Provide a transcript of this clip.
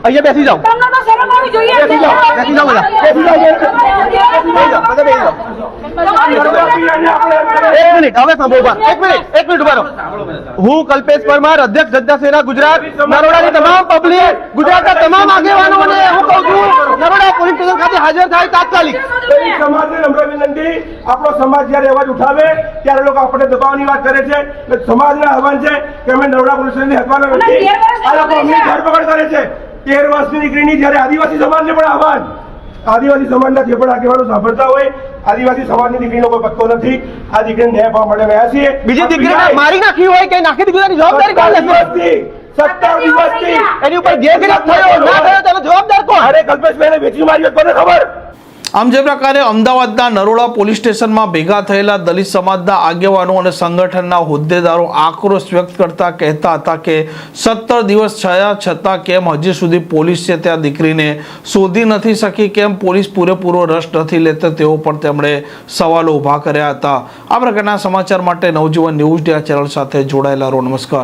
અહીંયા બેસી જાઓ, તમને તો શરમ આવવી જોઈએ. બેસી જાઓ બધા, બેસી જાઓ, એક મિનિટ હવે સાંભળો, એક મિનિટ ઉભા રહો. હું કલ્પેશ પરમાર, અધ્યક્ષ જનતા સેના ગુજરાત, નરોડાની તમામ પબ્લિક, ગુજરાતના તમામ આગેવાનોને હું કહું છું, નરોડા પોલીસ સ્ટેશન ખાતે હાજર થાય તાત્કાલિક. સમાજને નમ્ર વિનંતી, આપણો સમાજ જયારે અવાજ ઉઠાવે ત્યારે લોકો આપણે દબાવવાની વાત કરે છે. સમાજને આહવાન છે કે અમે નરોડા પોલીસ સ્ટેશનની હકવાનો નથી. આ લોકો અમની ધરપકડ કરે છે. 13 વર્ષની દીકરીની જયારે આદિવાસી સમાજને પણ આહવાન, આદિવાસી સમાજના જે પણ આગેવાનો સાંભળતા હોય, આદિવાસી સમાજની દીકરીનો કોઈ પત્તો નથી. આ દીકરીને ન્યાય પામવા માટે રહ્યા છીએ. બીજી દીકરીને મારી નાખી હોય કે નાખી દીકરીની જવાબદારી કોણ લેશે? 17 દિવસથી એની ઉપર ગેરગિરત થયો ના થયો તેનો જવાબદાર કોણ? અરે કલ્પેશભાઈને વેચી મારી કોને ખબર? આમ જે પ્રકારે અમદાવાદના નરોડા પોલીસ સ્ટેશનમાં ભેગા થયેલા દલિત સમાજના આગેવાનો અને સંગઠનના હોદ્દેદારો આક્રોશ વ્યક્ત કરતા કહેતા હતા કે 17 દિવસ થયા છતાં કેમ હજી સુધી પોલીસ છે ત્યાં દીકરીને શોધી નથી શકી, કેમ પોલીસ પૂરેપૂરો રસ નથી લેતા, તેઓ પણ તેમણે સવાલો ઊભા કર્યા હતા. આ પ્રકારના સમાચાર માટે નવજીવન ન્યૂઝ ચેનલ સાથે જોડાયેલા રહો. નમસ્કાર.